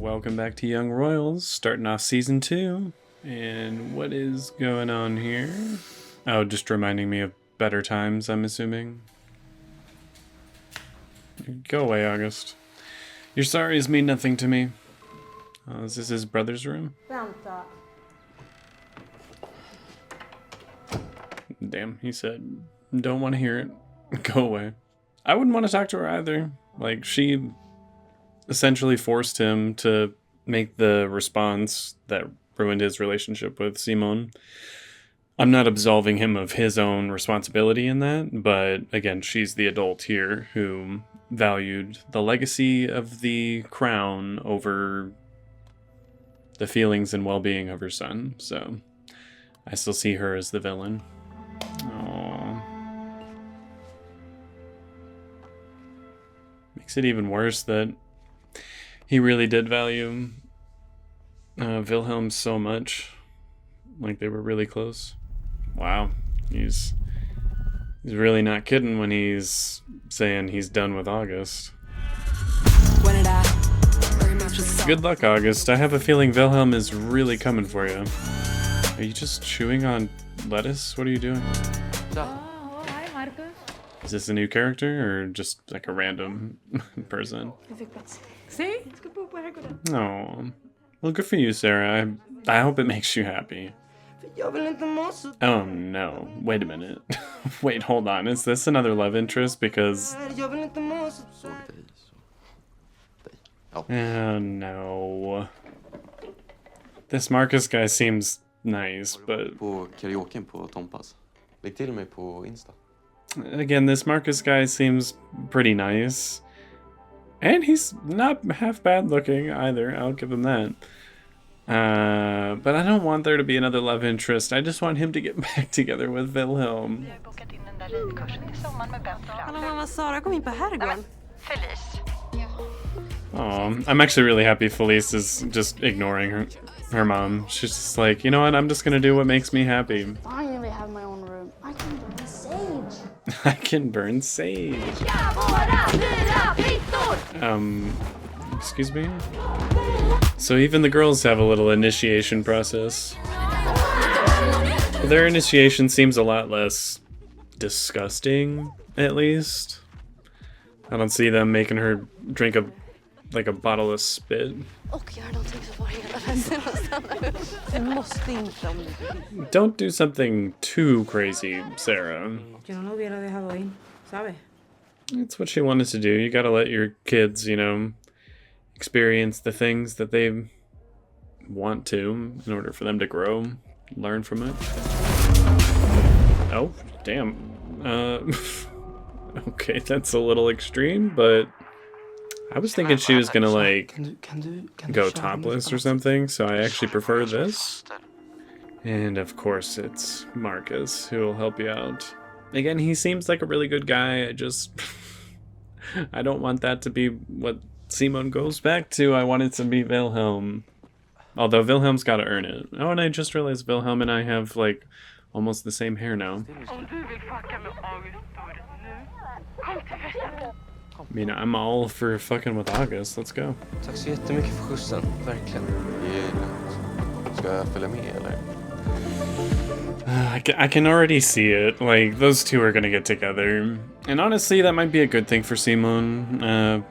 welcome back to Young Royals, starting off season 2. And what is going on here? Oh, just reminding me of better times, I'm assuming. Go away, August. Your sorries mean nothing to me. Oh, is this his brother's room? Vänta. Damn, he said, don't want to hear it. Go away. I wouldn't want to talk to her either. Like, she essentially forced him to make the response that ruined his relationship with Simone. I'm not absolving him of his own responsibility in that, but again, she's the adult here who valued the legacy of the crown over the feelings and well-being of her son. So I still see her as the villain. Aww. Makes it even worse that he really did value Wilhelm so much. Like, they were really close. Wow. He's really not kidding when he's saying he's done with August. Good luck, August. I have a feeling Wilhelm is really coming for you. Are you just chewing on lettuce? What are you doing? Oh, hi Marcus. Is this a new character or just like a random person? See? Oh, well, good for you, Sarah. I hope it makes you happy. Oh no, wait a minute. Wait, hold on. Is this another love interest? Because... Oh no. This Marcus guy seems nice, but... Again, this Marcus guy seems pretty nice. And he's not half bad looking either, I'll give him that. But I don't want there to be another love interest. I just want him to get back together with Wilhelm. Oh, I'm actually really happy Felice is just ignoring her mom. She's just like, you know what, I'm just gonna do what makes me happy. Finally have my own room. I can burn sage. I can burn sage. Excuse me? So even the girls have a little initiation process. Their initiation seems a lot less disgusting, at least. I don't see them making her drink a bottle of spit. Don't do something too crazy, Sarah. It's what she wanted to do. You gotta let your kids, experience the things that they want to in order for them to grow, learn from it. Oh, damn. Okay, that's a little extreme, but I was thinking she was gonna, go topless or something, so I actually prefer this. And of course, it's Marcus who will help you out. Again, he seems like a really good guy. I don't want that to be what Simone goes back to. I want it to be Wilhelm. Although Wilhelm's gotta earn it. Oh, and I just realized Wilhelm and I have, almost the same hair now. I mean, I'm all for fucking with August. Let's go. I can already see it. Those two are gonna get together. And honestly, that might be a good thing for Simone.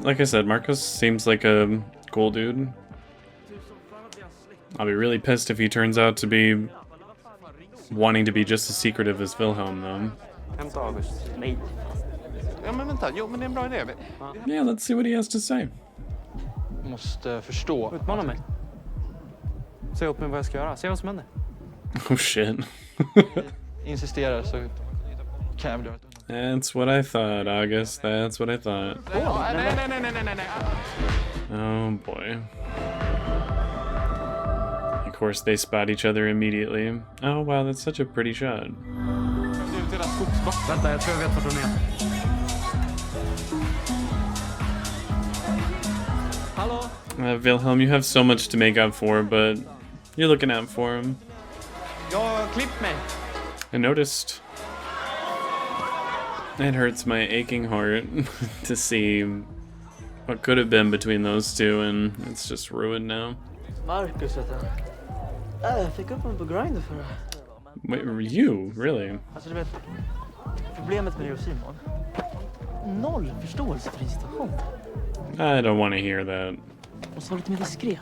Like I said, Marcus seems like a cool dude. I'll be really pissed if he turns out to be wanting to be just as secretive as Wilhelm, though. Yeah, let's see what he has to say. Oh shit. That's what I thought, August. That's what I thought. Oh boy. Of course, they spot each other immediately. Oh wow, that's such a pretty shot. Wilhelm, you have so much to make up for, but you're looking out for him. I noticed. It hurts my aching heart to see what could have been between those two, and it's just ruined now. Marcus vet du. Jag fick upp honom på Grindr förra. Wait, were you? Really? Alltså du vet, problemet med det och Simon. Noll förståelse för din situation. I don't want to hear that. Och så var lite mer diskret.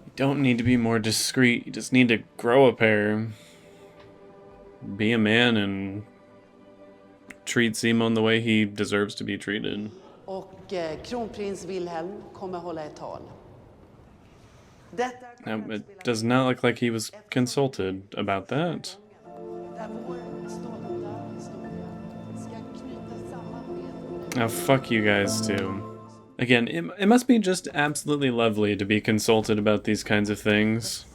You don't need to be more discreet. You just need to grow a pair. Be a man and treat Simon the way he deserves to be treated. Och kronprins Wilhelm kommer hålla ett tal. It does not look like he was consulted about that. Oh, fuck you guys too. Again, it must be just absolutely lovely to be consulted about these kinds of things.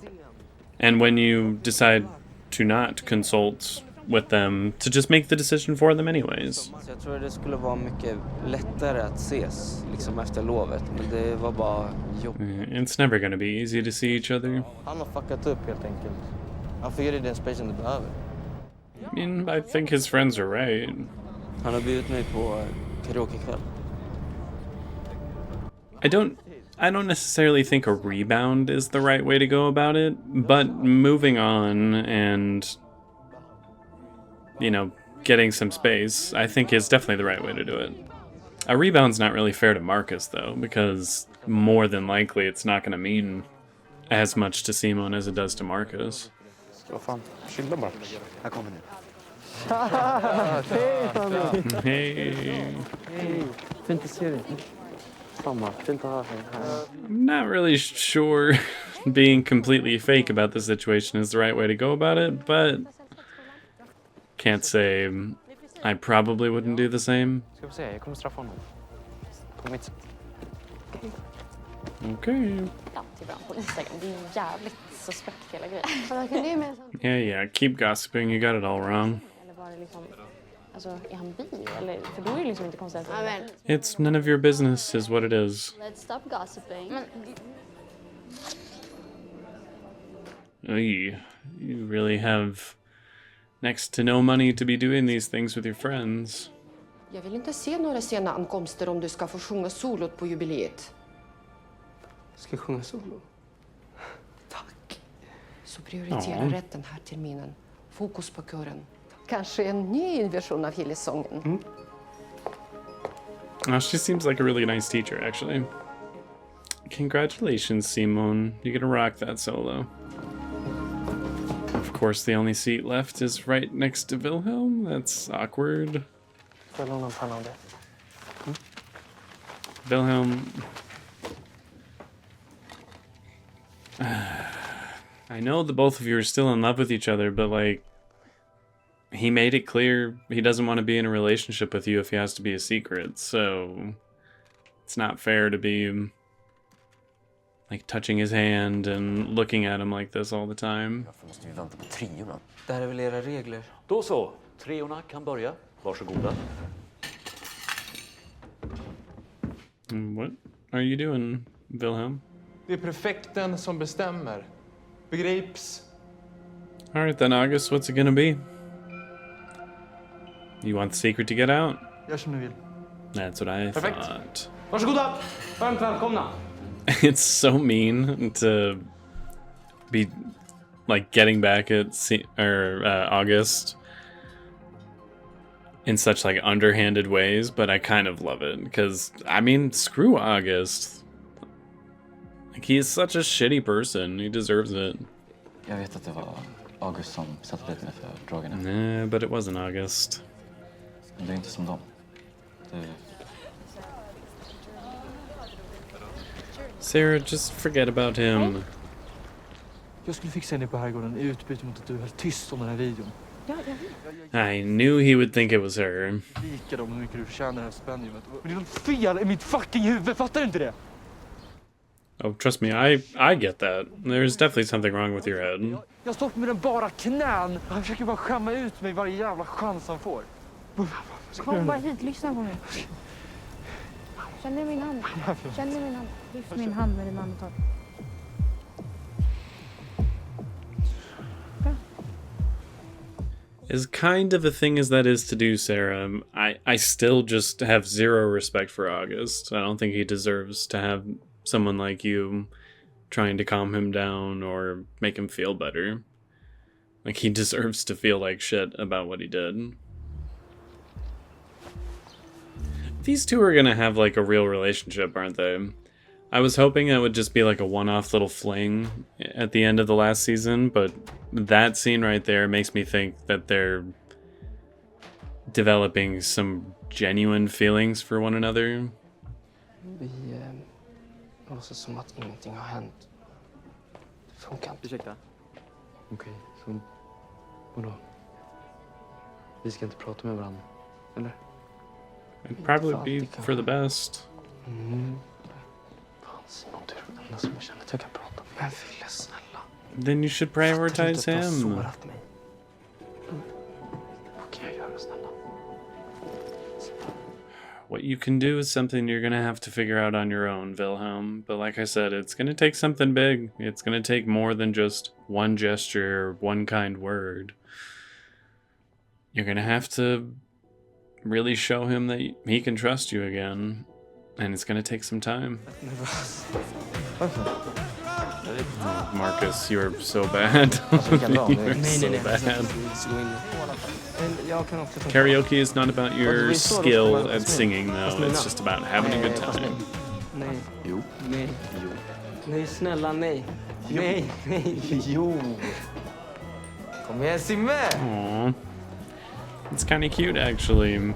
And when you decide to not consult with them, to just make the decision for them anyways. Så jag tror det skulle vara mycket lättare att ses liksom efter lovet, men det var bara jobbigt. It's never gonna be easy to see each other. Han har fuckat upp helt enkelt. Han får ge dig den spacen du behöver. I mean, I think his friends are right. Han har bjudit mig på karaokekväll. I don't necessarily think a rebound is the right way to go about it, but moving on and, you know, getting some space, I think is definitely the right way to do it. A rebound's not really fair to Marcus, though, because more than likely it's not going to mean as much to Simon as it does to Marcus. Vad fan, chilla bara. Här kommer nu. Hey. Fint att se dig. Samma, fint att ha dig här. I'm not really sure being completely fake about the situation is the right way to go about it, but can't say I probably wouldn't do the same. Ska vi se, jag kommer straffa honom. På mitt sätt. Okay. Ja, till början på Instagram. Det är jävligt suspekt hela grejen. Yeah, keep gossiping. You got it all wrong. Eller var det liksom... Alltså, är han bi? Eller, för då är det liksom inte konstigt. It's none of your business is what it is. Let's stop gossiping. Oy, you really have next to no money to be doing these things with your friends. Jag vill inte se några sena ankomster om du ska få sjunga solot på jubileet. Ska jag sjunga solo? Tack. Så prioritera rätt den här terminen. Fokus på kören. Kanske en ny version av Hillesången. Oh, she seems like a really nice teacher, actually. Congratulations, Simon. You're gonna rock that solo. Of course, the only seat left is right next to Wilhelm. That's awkward. Får jag låna en panna av det? Wilhelm... I know the both of you are still in love with each other, but, like, he made it clear he doesn't want to be in a relationship with you if he has to be a secret, so it's not fair to be, like, touching his hand and looking at him like this all the time. Varför måste vi vänta på triorna? Det här är väl era regler? Då så, triorna kan börja. Varsågoda. What are you doing, Wilhelm? Det är prefekten som bestämmer. Begrips? All right then, August, what's it gonna be? You want the secret to get out? Gör som du vill. That's what I Perfekt. thought. Varsågoda! Varmt välkomna! It's so mean to be like getting back at August in such like underhanded ways, but I kind of love it because I mean, screw August. Like he's such a shitty person. He deserves it. Jag vet att det var August som satte dit mig för drogerna. Nah, but it wasn't August. Men det är inte som dem. Sarah, just forget about him. Jag skulle fixa henne på herrgården i utbyte mot att du höll tyst om den här videon. I knew he would think it was her. Lika dem hur mycket du förtjänar det här spendiumet. Men det är något fel i mitt fucking huvud, fattar du inte det? Oh, trust me, I get that. There's definitely something wrong with your head. Jag står med den bara knän. Han försöker bara skämma ut mig varje jävla chans han får. Kom bara hit, lyssna på mig. Känner du min hand? Känner du min hand? Lyft min hand med din andetag. as kind of a thing as that is to do, Sarah, I still just have zero respect for August. I don't think he deserves to have someone like you trying to calm him down or make him feel better. Like, he deserves to feel like shit about what he did. These two are gonna have, like, a real relationship, aren't they? I was hoping it would just be like a one-off little fling at the end of the last season, but that scene right there makes me think that they're developing some genuine feelings for one another. Vi låtsas som att ingenting har hänt. Det funkar inte. Ursäkta? Okej, så vadå? Vi ska inte prata med varandra, eller? It'd probably be for the best. Fan, Simon, du är den enda som jag känner att jag kan prata med. Men Ville, snälla. Then you should prioritize him. Sårat mig. Vad kan jag göra, snälla? What you can do is something you're gonna have to figure out on your own, Wilhelm. But like I said, it's gonna take something big. It's gonna take more than just one gesture or one kind word. You're gonna have to really show him that he can trust you again. And it's gonna take some time. Oh, Marcus, you're so bad. You're so bad. Karaoke is not about your skill at singing, though. It's just about having a good time. Nej. Jo. Nej. Jo. Nej, snälla, nej. Nej, nej. Jo. Kom igen, Simme! Aww. It's kind of cute, actually.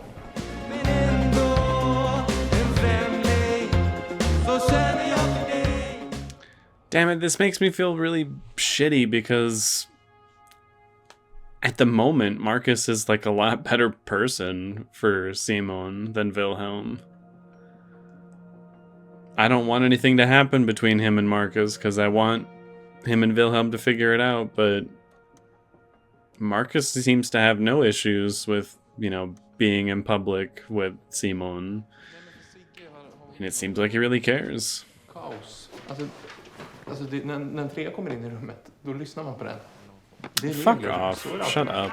Damn it, this makes me feel really shitty because at the moment, Marcus is like a lot better person for Simon than Wilhelm. I don't want anything to happen between him and Marcus because I want him and Wilhelm to figure it out, but Marcus seems to have no issues with, you know, being in public with Simon. And it seems like he really cares. Kaos. Alltså när en trea kommer in i rummet, då lyssnar man på den. Det är Fuck regler. off. Shut up.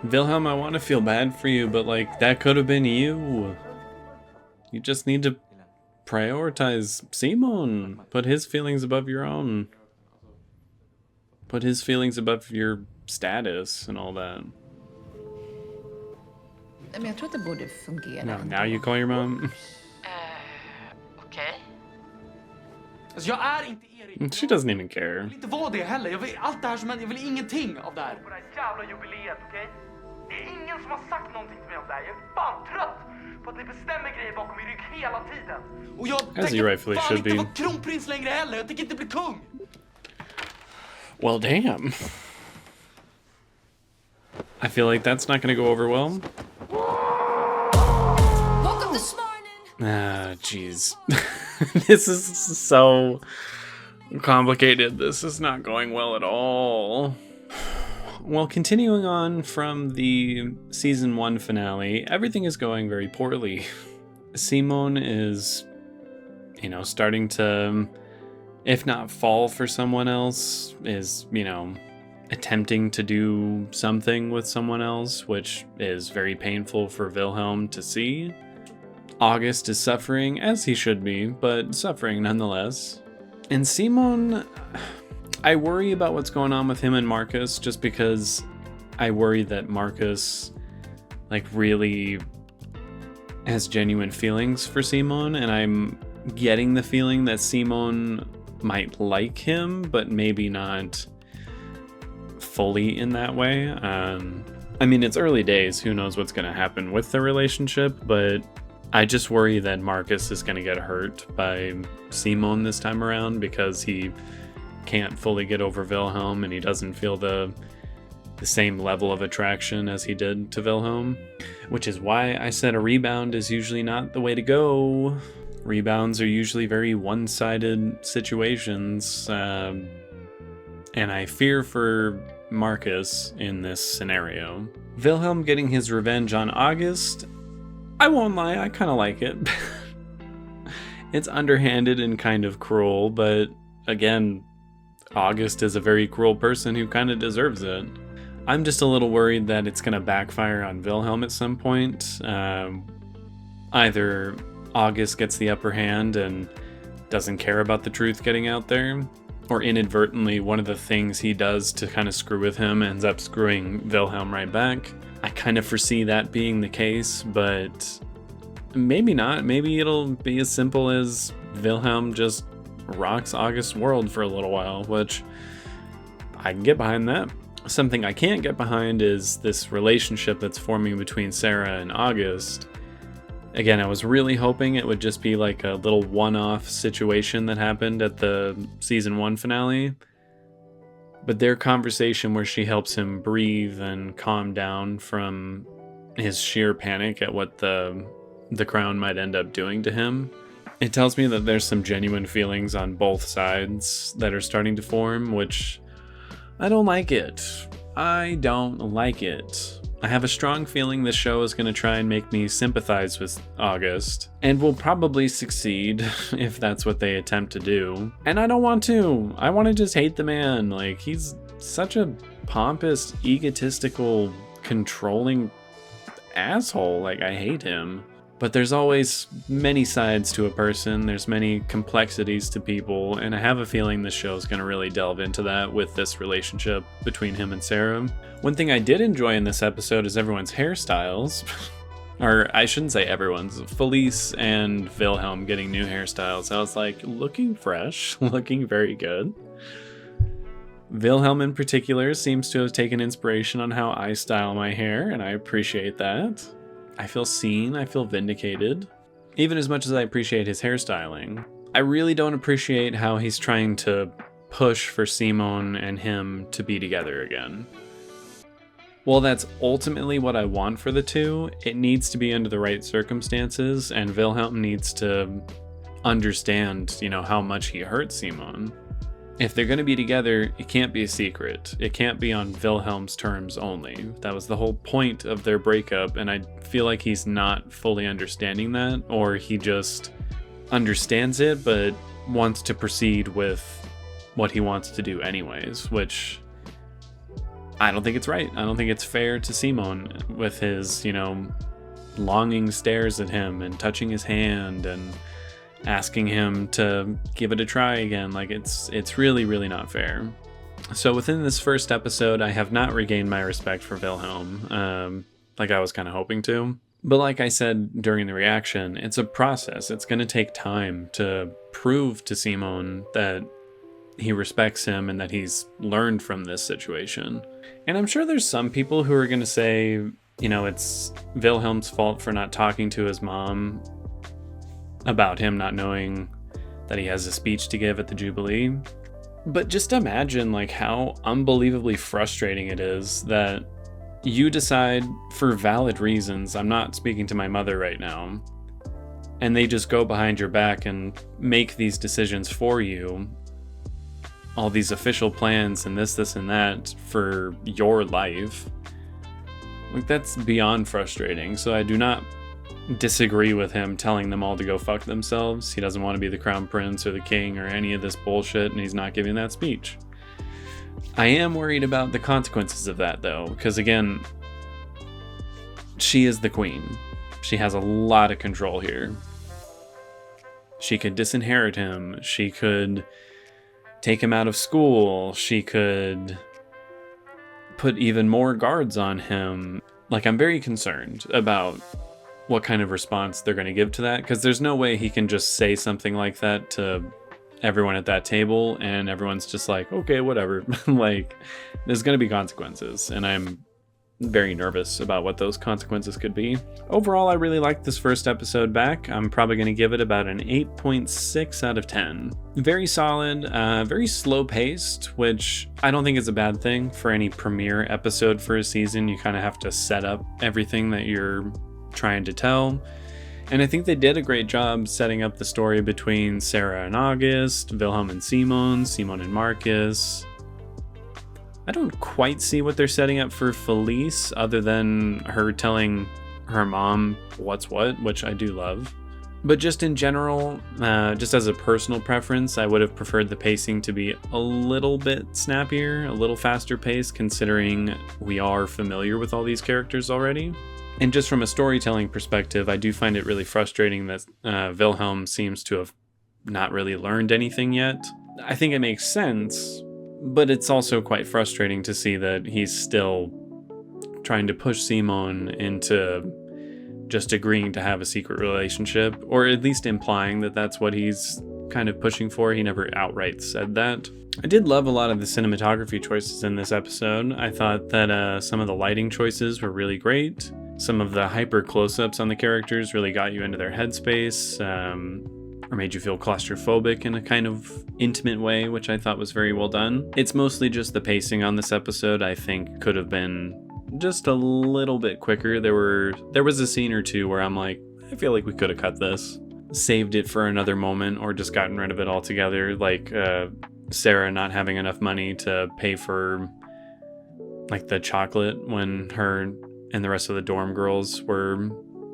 Wilhelm, I want to feel bad for you, but like, that could have been you. You just need to prioritize Simon. Put his feelings above your own. Put his feelings above your status and all that. Men jag tror att det borde fungera. No, now you call your mom? Okej. Alltså jag är inte Erik. She doesn't even care. Jag vill inte vara det heller. Jag vill allt det här som händer. Jag vill ingenting av det här. På det här jävla jubileet, okej? Det är ingen som har sagt någonting till mig om det här. Jag är fan trött på att ni bestämmer grejer bakom min rygg hela tiden. Och jag tänker fan inte vara kronprins längre heller. Jag tänker inte bli kung. Well, damn. I feel like that's not going to go over well. Woke up this morning. Ah, jeez. This is so complicated. This is not going well at all. Well, continuing on from the season 1 finale, everything is going very poorly. Simon is, you know, starting to, if not fall for someone else, is, you know, attempting to do something with someone else, which is very painful for Wilhelm to see. August is suffering, as he should be, but suffering nonetheless. And Simon, I worry about what's going on with him and Marcus, just because I worry that Marcus, like, really has genuine feelings for Simon, and I'm getting the feeling that Simon might like him, but maybe not fully in that way. I mean, it's early days, who knows what's going to happen with the relationship, but I just worry that Marcus is going to get hurt by Simon this time around because he can't fully get over Wilhelm and he doesn't feel the same level of attraction as he did to Wilhelm, which is why I said a rebound is usually not the way to go. Rebounds are usually very one-sided situations, and I fear for Marcus in this scenario. Wilhelm getting his revenge on August, I won't lie, I kind of like it. It's underhanded and kind of cruel, but again, August is a very cruel person who kind of deserves it. I'm just a little worried that it's going to backfire on Wilhelm at some point. Either August gets the upper hand and doesn't care about the truth getting out there, or inadvertently one of the things he does to kind of screw with him ends up screwing Wilhelm right back. I kind of foresee that being the case, but maybe not. Maybe it'll be as simple as Wilhelm just rocks August's world for a little while, which I can get behind that. Something I can't get behind is this relationship that's forming between Sarah and August. Again, I was really hoping it would just be like a little one-off situation that happened at the season 1 finale. But their conversation where she helps him breathe and calm down from his sheer panic at what the crown might end up doing to him, it tells me that there's some genuine feelings on both sides that are starting to form, which I don't like it. I don't like it. I have a strong feeling this show is going to try and make me sympathize with August, and will probably succeed if that's what they attempt to do. And I don't want to. I want to just hate the man. Like, he's such a pompous, egotistical, controlling asshole. Like, I hate him. But there's always many sides to a person, there's many complexities to people, and I have a feeling this show is going to really delve into that with this relationship between him and Sarah. One thing I did enjoy in this episode is everyone's hairstyles. Or I shouldn't say everyone's, Felice and Wilhelm getting new hairstyles. I was like, looking fresh, looking very good. Wilhelm in particular seems to have taken inspiration on how I style my hair, and I appreciate that. I feel seen, I feel vindicated, even as much as I appreciate his hairstyling. I really don't appreciate how he's trying to push for Simone and him to be together again. While that's ultimately what I want for the two, it needs to be under the right circumstances, and Wilhelm needs to understand, how much he hurt Simone. If they're going to be together, it can't be a secret. It can't be on Wilhelm's terms only. That was the whole point of their breakup, and I feel like he's not fully understanding that, or he just understands it but wants to proceed with what he wants to do anyways, which I don't think it's right. I don't think it's fair to Simone with his, longing stares at him and touching his hand and asking him to give it a try again. Like, it's really, really not fair. So within this first episode, I have not regained my respect for Wilhelm, like I was kind of hoping to. But like I said during the reaction, it's a process. It's going to take time to prove to Simone that he respects him and that he's learned from this situation. And I'm sure there's some people who are going to say, it's Wilhelm's fault for not talking to his mom about him not knowing that he has a speech to give at the Jubilee. But just imagine how unbelievably frustrating it is that you decide for valid reasons, I'm not speaking to my mother right now, and they just go behind your back and make these decisions for you, all these official plans and this and that for your life. That's beyond frustrating. So I do not disagree with him telling them all to go fuck themselves. He doesn't want to be the crown prince or the king or any of this bullshit, and he's not giving that speech. I am worried about the consequences of that, though, because again, she is the queen. She has a lot of control here. She could disinherit him. She could take him out of school. She could put even more guards on him. I'm very concerned about what kind of response they're going to give to that, because there's no way he can just say something like that to everyone at that table and everyone's just like, okay, whatever. There's going to be consequences, and I'm very nervous about what those consequences could be. Overall, I really liked this first episode back. I'm probably going to give it about an 8.6 out of 10. Very solid, very slow paced, which I don't think is a bad thing for any premiere episode for a season. You kind of have to set up everything that you're trying to tell. And I think they did a great job setting up the story between Sarah and August, Wilhelm and Simone, Simone and Marcus. I don't quite see what they're setting up for Felice other than her telling her mom what's what, which I do love. But just in general, just as a personal preference, I would have preferred the pacing to be a little bit snappier, a little faster paced, considering we are familiar with all these characters already. And just from a storytelling perspective, I do find it really frustrating that Wilhelm seems to have not really learned anything yet. I think it makes sense, but it's also quite frustrating to see that he's still trying to push Simon into just agreeing to have a secret relationship, or at least implying that that's what he's kind of pushing for. He never outright said that. I did love a lot of the cinematography choices in this episode. I thought that some of the lighting choices were really great. Some of the hyper close-ups on the characters really got you into their headspace, or made you feel claustrophobic in a kind of intimate way, which I thought was very well done. It's mostly just the pacing on this episode I think could have been just a little bit quicker. There was a scene or two where I'm like, I feel like we could have cut this, saved it for another moment, or just gotten rid of it altogether, like Sarah not having enough money to pay for like the chocolate when her and the rest of the dorm girls were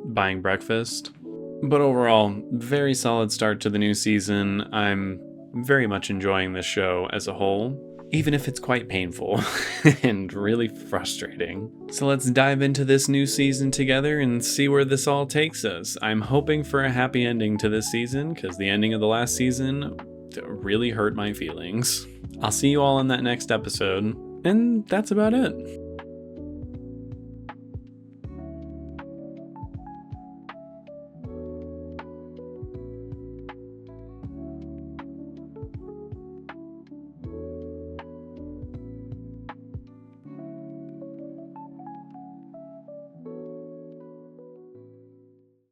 buying breakfast. But overall, very solid start to the new season. I'm very much enjoying this show as a whole, even if it's quite painful and really frustrating. So let's dive into this new season together and see where this all takes us. I'm hoping for a happy ending to this season, because the ending of the last season really hurt my feelings. I'll see you all in that next episode, and that's about it.